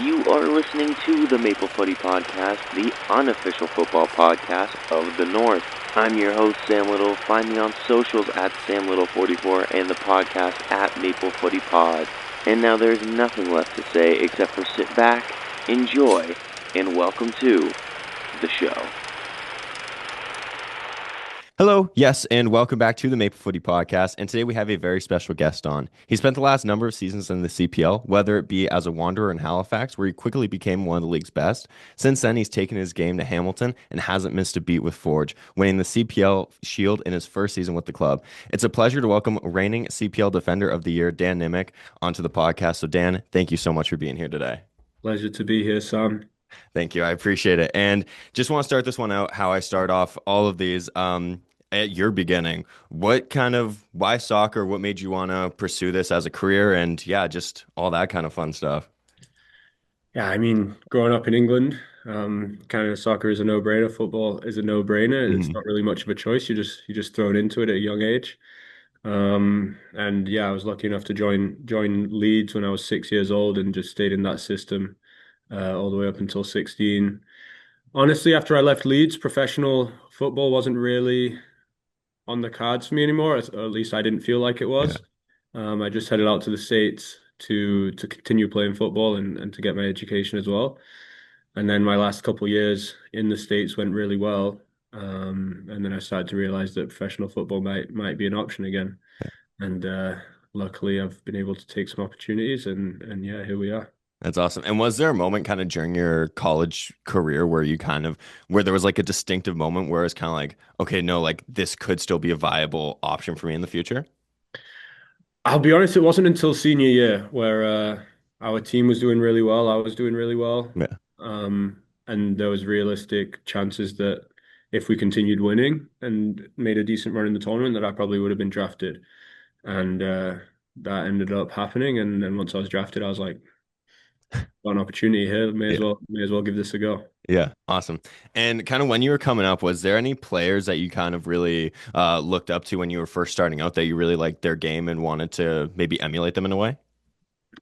You are listening to the Maple Footy Podcast, the unofficial football podcast of the North. I'm your host, Sam Little. Find me on socials at SamLittle44 and the podcast at Maple Footy Pod. And now there's nothing left to say except for sit back, enjoy, and welcome to the show. Hello, yes, and welcome back to the Maple Footy Podcast. And today we have a very special guest on. He spent the last number of seasons in the CPL, whether it be as a wanderer in Halifax, where he quickly became one of the league's best. Since then, he's taken his game to Hamilton and hasn't missed a beat with Forge, winning the CPL Shield in his first season with the club. It's a pleasure to welcome reigning CPL Defender of the Year, Dan Nimick, onto the podcast. So, Dan, thank you so much for being here today. Pleasure to be here, Sam. Thank you. I appreciate it. And just want to start this one out how I start off all of these. At your beginning, why soccer? What made you want to pursue this as a career? And yeah, just all that kind of fun stuff. Yeah, I mean, growing up in England, kind of soccer is a no-brainer. Football is a no-brainer. It's Mhm. not really much of a choice. You just thrown into it at a young age. And yeah, I was lucky enough to join Leeds when I was 6 years old and just stayed in that system all the way up until 16. Honestly, after I left Leeds, professional football wasn't really on the cards for me anymore. Or at least I didn't feel like it Yeah. was. I just headed out to the States to continue playing football and to get my education as well. And then my last couple of years in the States went really well. And then I started to realize that professional football might be an option again. And luckily I've been able to take some opportunities and yeah, here we are. That's awesome. And was there a moment kind of during your college career where where there was like a distinctive moment where it's kind of like, okay, no, like this could still be a viable option for me in the future? I'll be honest, it wasn't until senior year where our team was doing really well. I was doing really well. Yeah. And there was realistic chances that if we continued winning and made a decent run in the tournament, that I probably would have been drafted. And that ended up happening. And then once I was drafted, I was like, got an opportunity here. Yeah. May as well give this a go. Yeah, awesome. And kind of when you were coming up, was there any players that you kind of really looked up to when you were first starting out that you really liked their game and wanted to maybe emulate them in a way?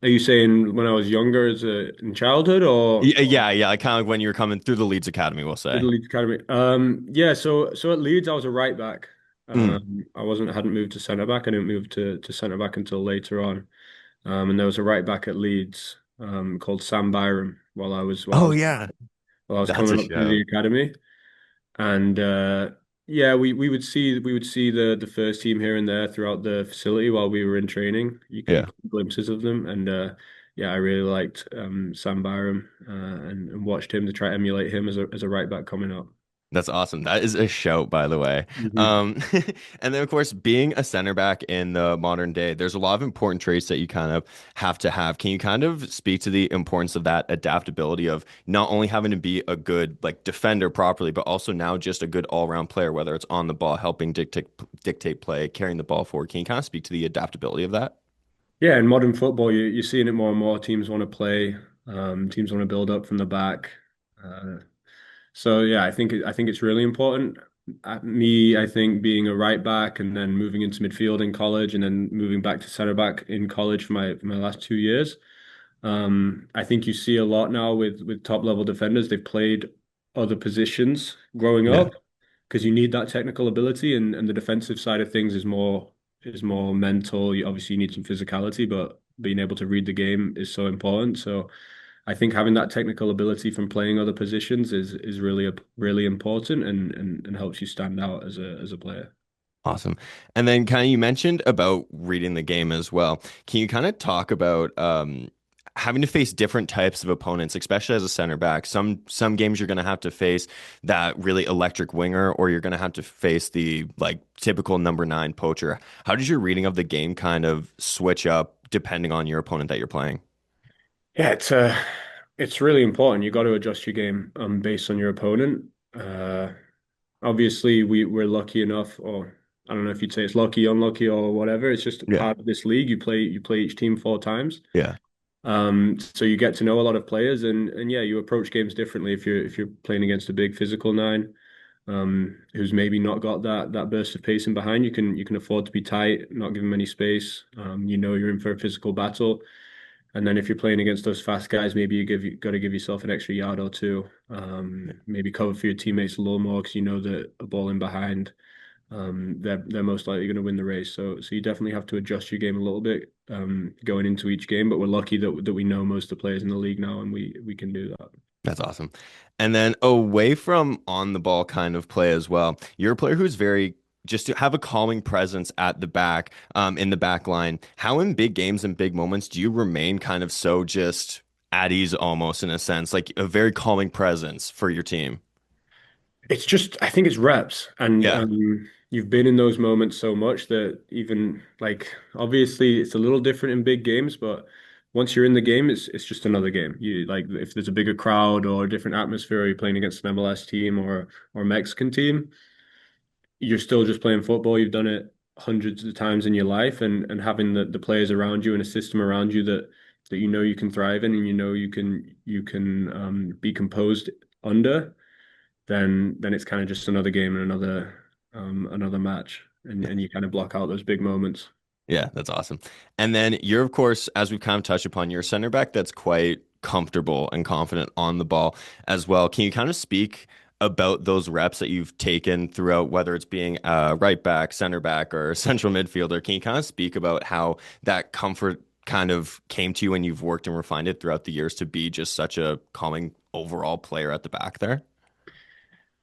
Are you saying when I was younger, in childhood, Yeah, or yeah, yeah. Like kind of like when you were coming through the Leeds Academy, we'll with say. the Leeds Academy? Yeah. So at Leeds, I was a right back. Mm. Hadn't moved to centre back. I didn't move to centre back until later on. And there was a right back at Leeds, called Sam Byram Oh yeah, while I was that's a coming up through show. the academy. And yeah, we would see the first team here and there throughout the facility while we were in training. You Yeah. get glimpses of them, and yeah, I really liked Sam Byram and watched him to try to emulate him as a right back coming up. That's awesome. That is a shout, by the way. Mhm. Um, and then, of course, being a center back in the modern day, there's a lot of important traits that you kind of have to have. Can you kind of speak to the importance of that adaptability of not only having to be a good like defender properly, but also now just a good all-around player, whether it's on the ball, helping dictate play, carrying the ball forward. Can you kind of speak to the adaptability of that? Yeah, in modern football, you're seeing it more and more. Teams want to play. Teams want to build up from the back. Uh, So yeah, I think it's really important. I think being a right back and then moving into midfield in college and then moving back to center back in college for my last 2 years. I think you see a lot now with top level defenders. They've played other positions growing Yeah. up because you need that technical ability and the defensive side of things is more mental. Obviously you need some physicality, but being able to read the game is so important. So I think having that technical ability from playing other positions is really important and helps you stand out as a player. Awesome. And then kind of you mentioned about reading the game as well. Can you kind of talk about having to face different types of opponents, especially as a center back? Some games you're going to have to face that really electric winger, or you're going to have to face the like typical number nine poacher. How does your reading of the game kind of switch up depending on your opponent that you're playing? Yeah, it's really important. You got to adjust your game based on your opponent. Uh, Obviously we're lucky enough, or I don't know if you'd say it's lucky, unlucky, or whatever. It's just a Yeah. part of this league. You play each team 4 times. Yeah. So you get to know a lot of players and yeah, you approach games differently if you're playing against a big physical nine, who's maybe not got that burst of pace in behind. You can afford to be tight, not give them any space. You know you're in for a physical battle. And then if you're playing against those fast guys, maybe you got to give yourself an extra yard or two. Maybe cover for your teammates a little more because you know that a ball in behind, they're most likely going to win the race. So you definitely have to adjust your game a little bit going into each game. But we're lucky that we know most of the players in the league now, and we can do that. That's awesome. And then away from on the ball kind of play as well, you're a player who's very just to have a calming presence at the back, in the back line. How in big games and big moments do you remain kind of so just at ease almost in a sense, like a very calming presence for your team? It's just, I think it's reps, and Yeah. you've been in those moments so much that even like obviously it's a little different in big games, but once you're in the game, it's just another game. You like if there's a bigger crowd or a different atmosphere, or you're playing against an MLS team or Mexican team, you're still just playing football. You've done it hundreds of times in your life, and having the players around you and a system around you that you know you can thrive in, and you know you can be composed under, then it's kind of just another game and another match, and you kind of block out those big moments. Yeah, that's awesome. And then you're, of course, as we've kind of touched upon, you're a center back that's quite comfortable and confident on the ball as well. Can you kind of speak about those reps that you've taken throughout, whether it's being a right back, center back, or central midfielder? Can you kind of speak about how that comfort kind of came to you and you've worked and refined it throughout the years to be just such a calming overall player at the back there?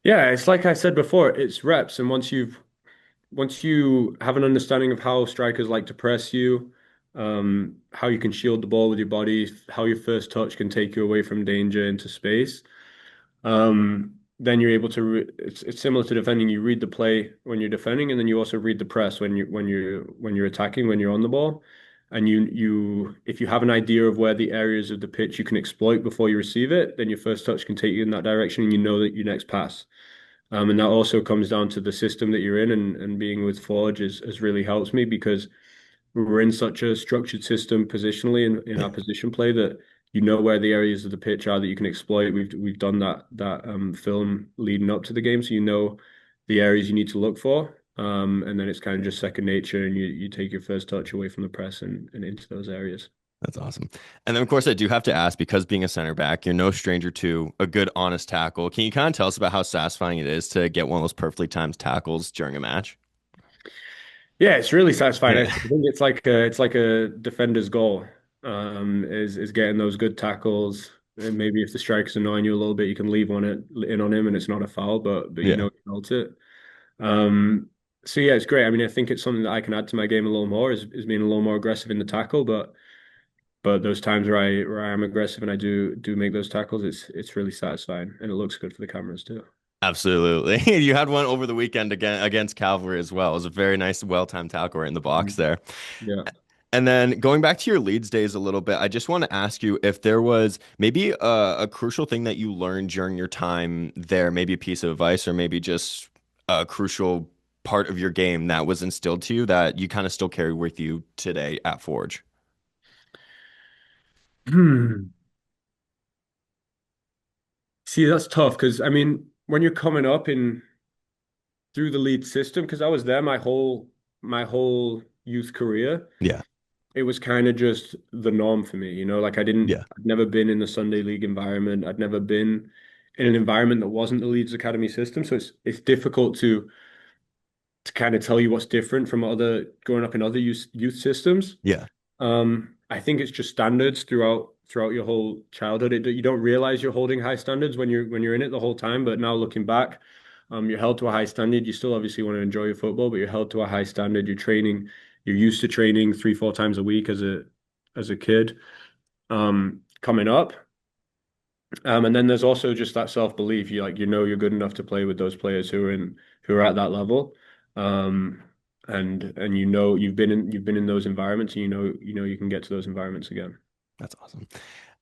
Yeah, it's like I said before, it's reps, and once you have an understanding of how strikers like to press you, how you can shield the ball with your body, how your first touch can take you away from danger into space. Then you're able to it's similar to defending. You read the play when you're defending, and then you also read the press when you're attacking, when you're on the ball. And you if you have an idea of where the areas of the pitch you can exploit before you receive it, then your first touch can take you in that direction, and you know that your next pass. And that also comes down to the system that you're in, and being with Forge has really helped me because we're in such a structured system positionally in our Yeah. position play that you know where the areas of the pitch are that you can exploit. We've done that film leading up to the game, so you know the areas you need to look for. And then it's kind of just second nature, and you take your first touch away from the press and into those areas. That's awesome. And then, of course, I do have to ask because being a center back, you're no stranger to a good, honest tackle. Can you kind of tell us about how satisfying it is to get one of those perfectly timed tackles during a match? Yeah, it's really satisfying. I Yeah. think it's like a defender's goal. Is getting those good tackles. And maybe if the striker's annoying you a little bit, you can leave on it in on him, and it's not a foul, but you Yeah. know you felt it. Um, so yeah, it's great. I mean, I think it's something that I can add to my game a little more is being a little more aggressive in the tackle. But those times where I am aggressive and I do make those tackles, it's really satisfying, and it looks good for the cameras too. Absolutely. You had one over the weekend again against Calvary as well. It was a very nice, well-timed tackle right in the box Mhm. there. Yeah. And then going back to your Leeds days a little bit, I just want to ask you if there was maybe a crucial thing that you learned during your time there, maybe a piece of advice or maybe just a crucial part of your game that was instilled to you that you kind of still carry with you today at Forge. See, that's tough because I mean, when you're coming up in through the lead system, because I was there my whole youth career, Yeah. it was kind of just the norm for me, like Yeah. I'd never been in the Sunday league environment. I'd never been in an environment that wasn't the Leeds Academy system. So it's difficult to kind of tell you what's different from other growing up in other youth systems. Yeah. I think it's just standards throughout your whole childhood. You don't realize you're holding high standards when you're in it the whole time, but now looking back, you're held to a high standard. You still obviously want to enjoy your football, but you're held to a high standard. You're used to training 3, 4 times a week as a kid, coming up. And then there's also just that self-belief. You're good enough to play with those players who are at that level. Um, and you've been in those environments, and you know you can get to those environments again. That's awesome.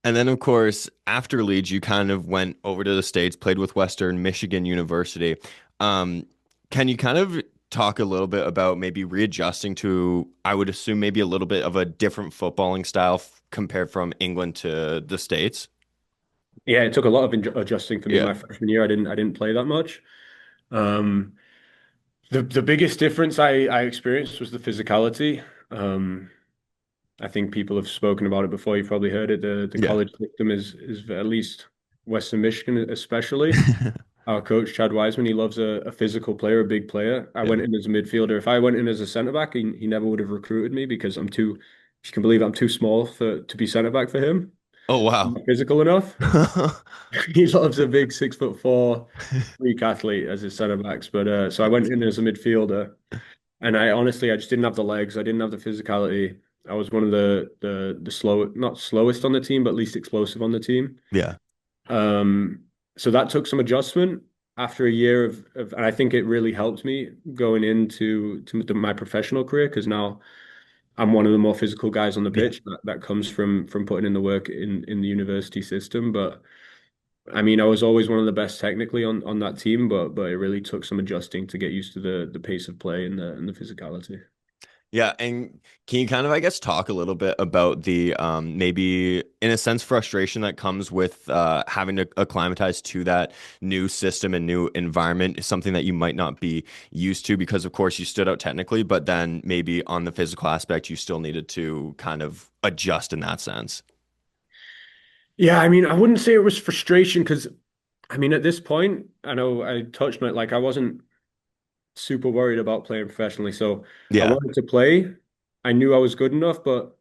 And then, of course, after Leeds, you kind of went over to the States, played with Western Michigan University. Um, can you kind of talk a little bit about maybe readjusting to, I would assume, maybe a little bit of a different footballing style compared from England to the States? Yeah, it took a lot of adjusting for me Yeah. my freshman year. I didn't play that much. Um, the biggest difference I experienced was the physicality. Um, I think people have spoken about it before. You've probably heard it. The Yeah. college system is at least Western Michigan, especially. Our coach, Chad Wiseman, he loves a physical player, a big player. I Yeah. went in as a midfielder. If I went in as a centre back, he never would have recruited me because I'm too, if you can believe it, I'm too small to be centre back for him. Oh, I'm wow. not physical enough. He loves a big 6'4" Greek athlete as his centre backs. But so I went in as a midfielder, and I honestly I just didn't have the legs. I didn't have the physicality. I was one of the slow, not slowest on the team, but least explosive on the team. Yeah. Um, so that took some adjustment after a year and I think it really helped me going into my professional career because now I'm one of the more physical guys on the Yeah. pitch. That comes from putting in the work in the university system. But I mean, I was always one of the best technically on that team, but it really took some adjusting to get used to the pace of play and the physicality. Yeah, and can you kind of, I guess, talk a little bit about the maybe, in a sense, frustration that comes with having to acclimatize to that new system and new environment, something that you might not be used to because, of course, you stood out technically, but then maybe on the physical aspect, you still needed to kind of adjust in that sense. Yeah, I mean, I wouldn't say it was frustration because I mean, at this point, I know I touched on it, like I wasn't super worried about playing professionally. So I Yeah. wanted to play. I knew I was good enough, but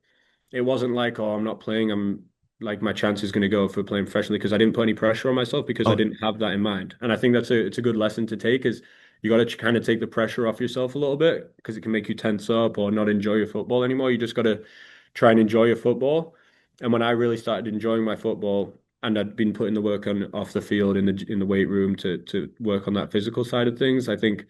it wasn't like, oh, I'm not playing. I'm like my chance is going to go for playing professionally because I didn't put any pressure on myself because I Oh, didn't have that in mind. And I think it's a good lesson to take is you got to kind of take the pressure off yourself a little bit because it can make you tense up or not enjoy your football anymore. You just got to try and enjoy your football. And when I really started enjoying my football and I'd been putting the work on off the field in the weight room to work on that physical side of things, I think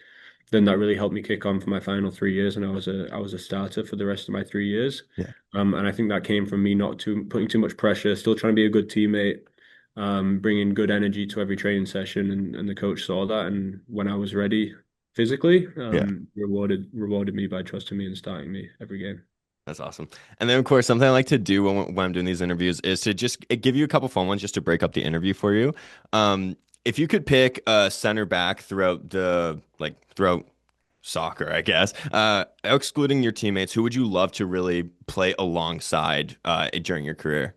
then that really helped me kick on for my final 3 years, and I was a starter for the rest of my 3 years. yeah. And I think that came from me not too putting too much pressure, still trying to be a good teammate, bringing good energy to every training session, and the coach saw that. And when I was ready physically, Yeah. rewarded me by trusting me and starting me every game. That's awesome. And then, of course, something I like to do when I'm doing these interviews is to just give you a couple fun ones just to break up the interview for you. If you could pick a center back throughout soccer, I guess, excluding your teammates, who would you love to really play alongside during your career?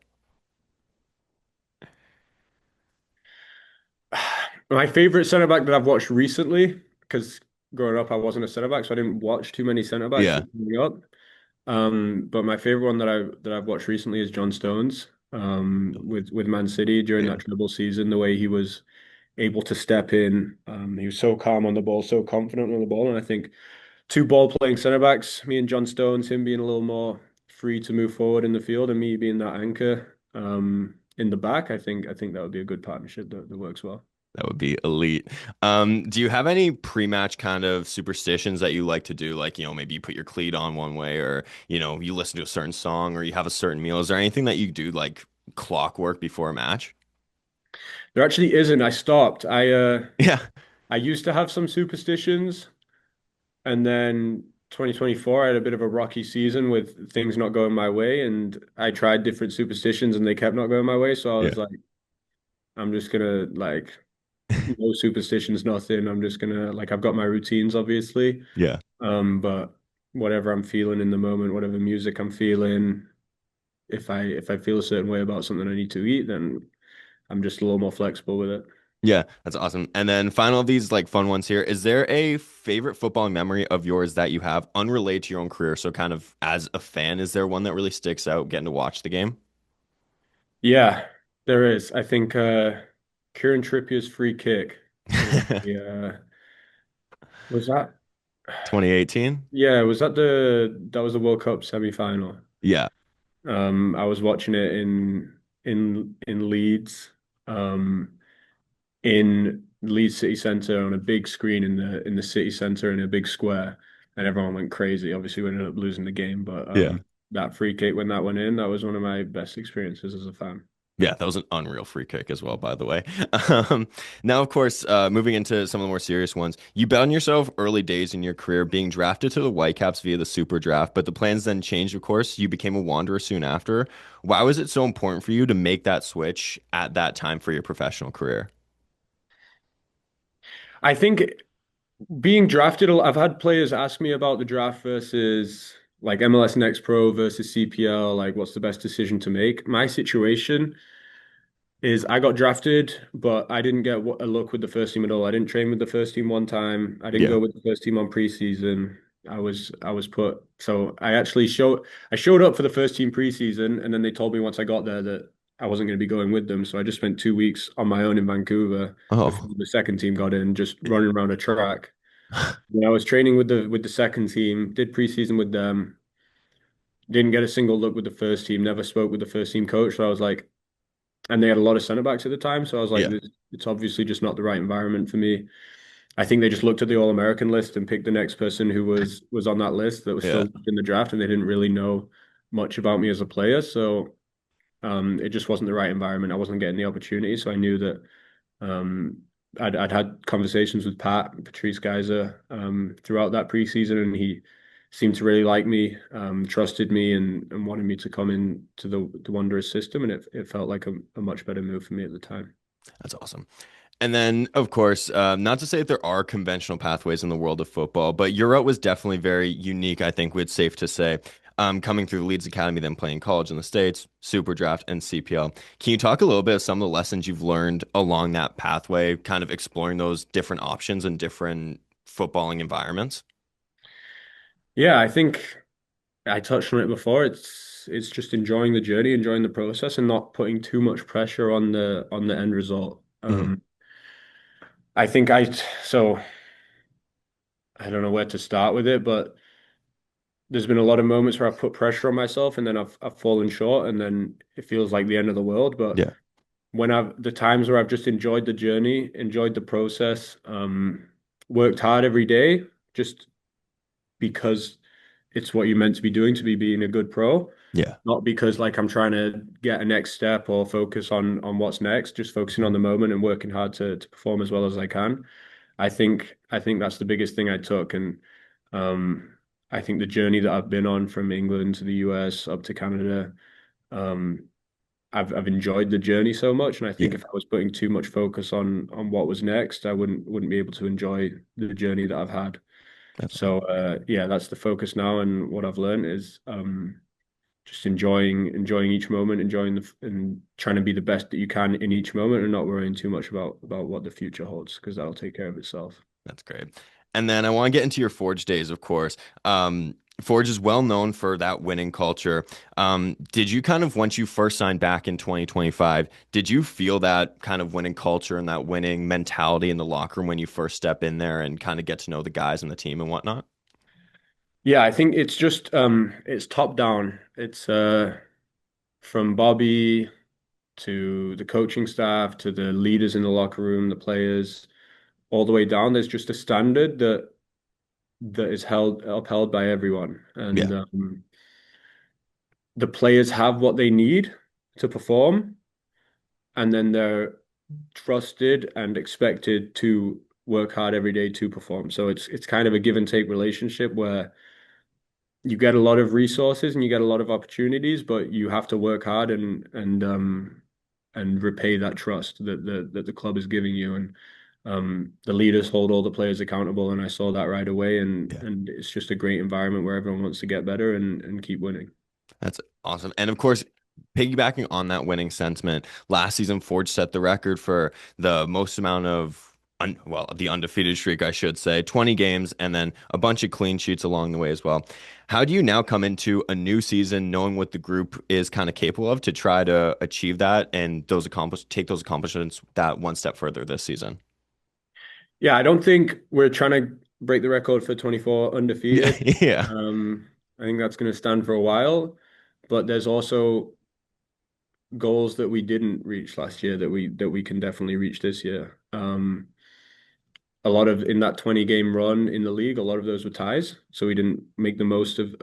My favorite centre back that I've watched recently, because growing up I wasn't a centre back, so I didn't watch too many centre backs Yeah. growing up. But my favorite one that I've watched recently is John Stones. With Man City during Yeah. that treble season, the way he was able to step in, he was so calm on the ball, so confident on the ball, and I think two ball playing centre backs, me and John Stones, him being a little more free to move forward in the field, and me being that anchor in the back. I think that would be a good partnership that works well. That would be elite. Do you have any pre-match kind of superstitions that you like to do? Like, maybe you put your cleat on one way or, you listen to a certain song or you have a certain meal. Is there anything that you do like clockwork before a match? There actually isn't. I stopped. Yeah. I used to have some superstitions, and then 2024, I had a bit of a rocky season with things not going my way, and I tried different superstitions, and they kept not going my way. So I Yeah. was like, I'm just gonna like no superstitions, nothing. I'm just gonna like I've got my routines, obviously, Yeah. but whatever I'm feeling in the moment, whatever music I'm feeling, if I feel a certain way about something I need to eat, then I'm just a little more flexible with it. Yeah, that's awesome. And then final of these like fun ones here. Is there a favorite footballing memory of yours that you have unrelated to your own career? So kind of as a fan, is there one that really sticks out getting to watch the game? Yeah, there is. I think Kieran Trippier's free kick in was that 2018? yeah, that was the World Cup semi-final. Yeah. I was watching it in Leeds, um, in Leeds City Centre on a big screen in the city centre in a big square, and everyone went crazy. Obviously, we ended up losing the game, but Yeah. that free kick when that went in, that was one of my best experiences as a fan. Yeah, that was an unreal free kick as well, by the way. Um, Now, of course, moving into some of the more serious ones, you bet on yourself early days in your career being drafted to the Whitecaps via the Super Draft, but the plans then changed, of course. You became a Wanderer soon after. Why was it so important for you to make that switch at that time for your professional career? I think being drafted, I've had players ask me about the draft versus like MLS Next Pro versus CPL, like what's the best decision to make? My situation is I got drafted, but I didn't get a look with the first team at all. I didn't train with the first team one time. I didn't Yeah. go with the first team on preseason. I was put. So I showed up for the first team preseason, and then they told me once I got there that I wasn't going to be going with them. So I just spent 2 weeks on my own in Vancouver before Oh. the second team got in, just running around a track. When I was training with the second team, did preseason with them, didn't get a single look with the first team, never spoke with the first team coach. So I was like, and they had a lot of centre backs at the time. So I was like, Yeah. it's obviously just not the right environment for me. I think they just looked at the All-American list and picked the next person who was on that list that was Yeah. still in the draft, and they didn't really know much about me as a player. So it just wasn't the right environment. I wasn't getting the opportunity. So I knew that um, I'd had conversations with Patrice Geyser throughout that preseason, and he seemed to really like me, trusted me, and wanted me to come in to the Wanderers system, and it felt like a much better move for me at the time. That's awesome. And then, of course, not to say that there are conventional pathways in the world of football, but your route was definitely very unique, I think it's safe to say. Coming through the Leeds Academy, then playing college in the States, Super Draft, and CPL. Can you talk a little bit of some of the lessons you've learned along that pathway, kind of exploring those different options and different footballing environments? Yeah, I think I touched on it before. It's just enjoying the journey, enjoying the process, and not putting too much pressure on the end result. Hmm. I think so I don't know where to start with it, but there's been a lot of moments where I've put pressure on myself and then I've fallen short and then it feels like the end of the world. But Yeah, when I've the times where I've just enjoyed the journey, enjoyed the process, worked hard every day, just because it's what you're meant to be doing to be being a good pro, yeah, not because like I'm trying to get a next step or focus on what's next, just focusing on the moment and working hard to perform as well as I can. I think that's the biggest thing I took, and um, I think the journey that I've been on from England to the US up to Canada, um, I've enjoyed the journey so much, and I think yeah. if I was putting too much focus on what was next, I wouldn't be able to enjoy the journey that I've had. That's So yeah, that's the focus now, and what I've learned is just enjoying each moment, enjoying and trying to be the best that you can in each moment, and not worrying too much about what the future holds because that'll take care of itself. That's great. And then I want to get into your Forge days, of course. Forge is well known for that winning culture. Did you kind of, once you first signed back in 2025, did you feel that kind of winning culture and that winning mentality in the locker room when you first step in there and kind of get to know the guys and the team and whatnot? Yeah, I think it's just it's top down. It's from Bobby to the coaching staff to the leaders in the locker room, the players, all the way down. There's just a standard that is held upheld by everyone, and Yeah, the players have what they need to perform, and then they're trusted and expected to work hard every day to perform. So it's kind of a give and take relationship where you get a lot of resources and you get a lot of opportunities, but you have to work hard and repay that trust that the club is giving you. And the leaders hold all the players accountable, and I saw that right away. And yeah. and it's just a great environment where everyone wants to get better and keep winning. That's awesome. And of course, piggybacking on that winning sentiment, last season Forge set the record for the most amount of the undefeated streak, I should say, 20 games and then a bunch of clean sheets along the way as well. How do you now come into a new season knowing what the group is kind of capable of to try to achieve that and take those accomplishments that one step further this season? Yeah, I don't think we're trying to break the record for 24 Yeah, undefeated. yeah, Um, I think that's going to stand for a while, but there's also goals that we didn't reach last year that we can definitely reach this year. A lot of in that 20 game run in the league, a lot of those were ties, so we didn't make the most of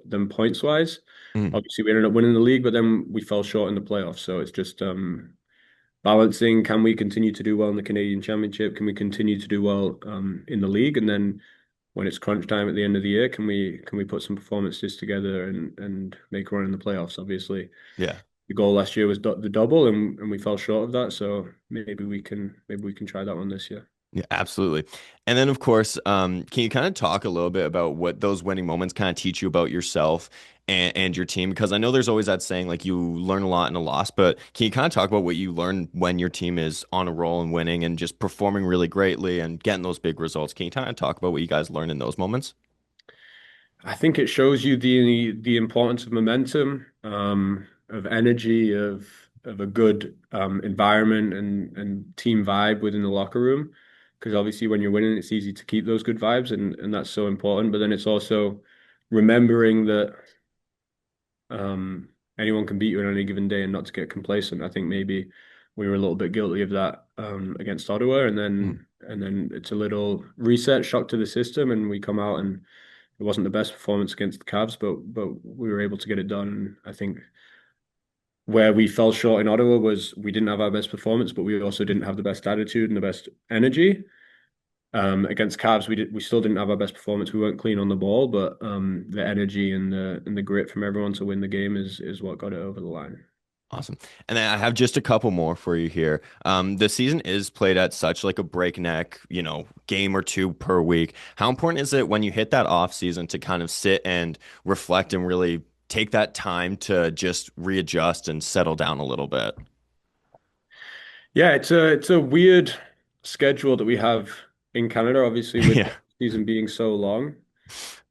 them points wise. mm, Obviously, we ended up winning the league, but then we fell short in the playoffs. So it's just balancing. Can we continue to do well in the Canadian Championship? Can we continue to do well in the league? And then when it's crunch time at the end of the year, can we put some performances together and make a run in the playoffs? Obviously, yeah. the goal last year was the double, and we fell short of that. So maybe we can try that one this year. Yeah, absolutely. And then, of course, can you kind of talk a little bit about what those winning moments kind of teach you about yourself and your team? Because I know there's always that saying, like, you learn a lot in a loss, but can you kind of talk about what you learn when your team is on a roll and winning and just performing really greatly and getting those big results? Can you kind of talk about what you guys learn in those moments? I think it shows you the importance of momentum, of energy, of a good environment and team vibe within the locker room. Because obviously, when you're winning, it's easy to keep those good vibes, and that's so important. But then it's also remembering that um, anyone can beat you on any given day, and not to get complacent. I think maybe we were a little bit guilty of that against Ottawa, Mm. and then it's a little reset, shock to the system, and we come out and it wasn't the best performance against the Cavs, but we were able to get it done. I think where we fell short in Ottawa was we didn't have our best performance, but we also didn't have the best attitude and the best energy. Against Cavs, we still didn't have our best performance. We weren't clean on the ball, but the energy and the grit from everyone to win the game is what got it over the line. Awesome. And then I have just a couple more for you here. The season is played at such like a breakneck, game or two per week. How important is it when you hit that off season to kind of sit and reflect and really take that time to just readjust and settle down a little bit? Yeah, it's a weird schedule that we have in Canada, obviously with the Yeah. season being so long.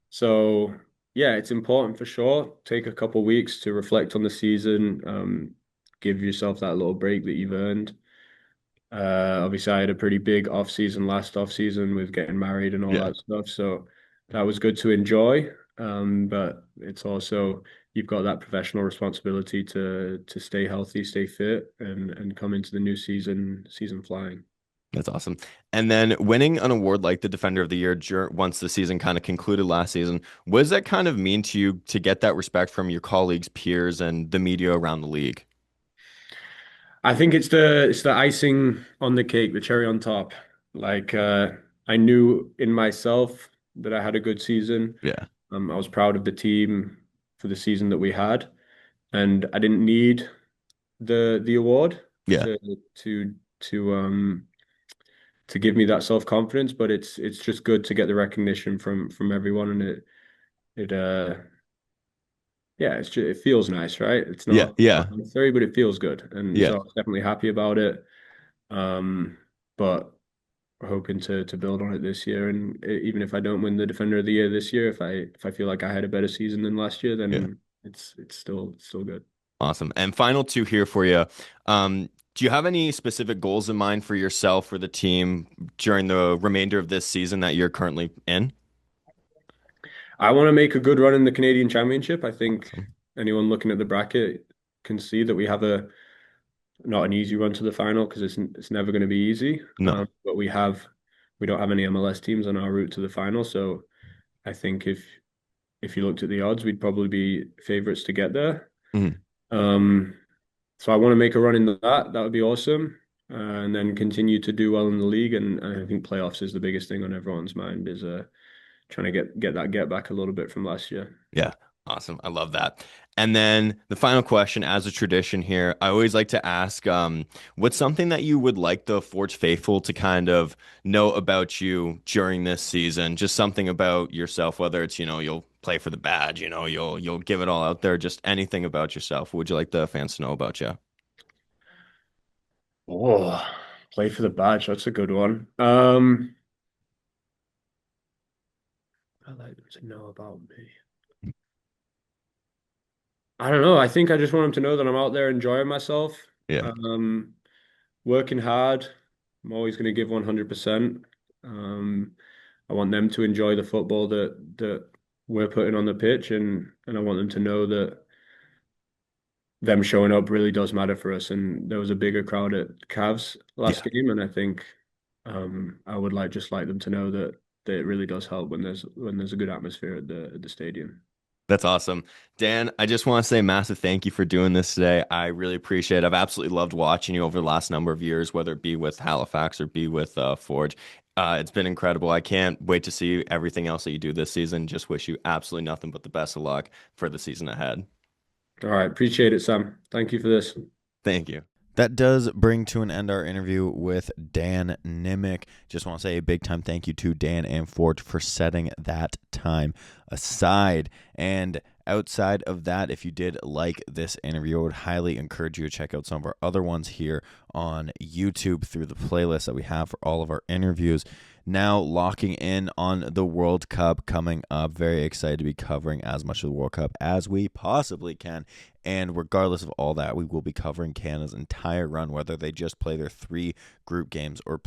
So yeah, it's important for sure. Take a couple weeks to reflect on the season. Give yourself that little break that you've earned. Obviously, I had a pretty big off season last off season with getting married and all Yeah. that stuff. So that was good to enjoy. But it's also you've got that professional responsibility to stay healthy, stay fit, and come into the new season flying. That's awesome. And then winning an award like the Defender of the Year once the season kind of concluded last season, what does that kind of mean to you to get that respect from your colleagues, peers, and the media around the league? I think it's the icing on the cake, the cherry on top. Like I knew in myself that I had a good season. Yeah. I was proud of the team for the season that we had, and I didn't need the award Yeah. to to to um to give me that self-confidence, but it's just good to get the recognition from everyone, and it yeah, it feels nice, right? It's Yeah. not Yeah. necessary, but it feels good, and Yeah. so I was definitely happy about it. Um, but we're hoping to build on it this year, and even if I don't win the Defender of the Year this year, if I feel like I had a better season than last year, Yeah. then it's still good. Awesome. And final two here for you. Do you have any specific goals in mind for yourself or the team during the remainder of this season that you're currently in? I want to make a good run in the Canadian Championship. I think Awesome. anyone looking at the bracket can see that we have a not an easy run to the final because it's never going to be easy. No. But we don't have any MLS teams on our route to the final, so I think if you looked at the odds, we'd probably be favorites to get there. Mhm. Um, so I want to make a run in that. That would be awesome. And then continue to do well in the league. And I think playoffs is the biggest thing on everyone's mind is trying to get back a little bit from last year. Yeah. Awesome. I love that. And then the final question, as a tradition here, I always like to ask, what's something that you would like the Forge faithful to kind of know about you during this season? Just something about yourself, whether it's, you'll play for the badge, you'll give it all out there, just anything about yourself. What would you like the fans to know about you? Oh, play for the badge. That's a good one. I'd like them to know about me. I don't know. I think I just want them to know that I'm out there enjoying myself, Yeah. um, working hard. I'm always going to give 100%. Um, I want them to enjoy the football that we're putting on the pitch, and I want them to know that them showing up really does matter for us. And there was a bigger crowd at Cavs last Yeah. game, and I think I would like them to know that it really does help when there's a good atmosphere at the stadium. That's awesome. Dan, I just want to say a massive thank you for doing this today. I really appreciate it. I've absolutely loved watching you over the last number of years, whether it be with Halifax or be with Forge. It's been incredible. I can't wait to see everything else that you do this season. Just wish you absolutely nothing but the best of luck for the season ahead. All right, appreciate it, Sam. Thank you for this. Thank you. That does bring to an end our interview with Dan Nimick. Just want to say a big time thank you to Dan and Ford for setting that time aside. And outside of that, if you did like this interview, I would highly encourage you to check out some of our other ones here on YouTube through the playlist that we have for all of our interviews. Now locking in on the World Cup coming up. Very excited to be covering as much of the World Cup as we possibly can. And regardless of all that, we will be covering Canada's entire run, whether they just play their 3 group games or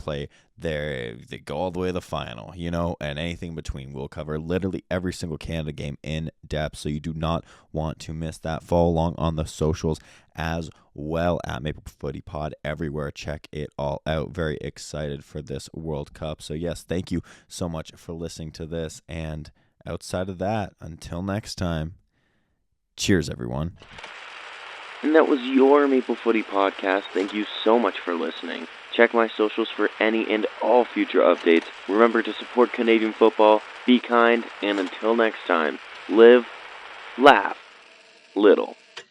they go all the way to the final, and anything between. We'll cover literally every single Canada game in depth, so you do not want to miss that. Follow along on the socials as well at Maple Footy Pod everywhere. Check it all out. Very excited for this World Cup. So yes, thank you so much for listening to this. And outside of that, until next time, cheers, everyone. And that was your Maple Footy Podcast. Thank you so much for listening. Check my socials for any and all future updates. Remember to support Canadian football, be kind, and until next time, live, laugh, little.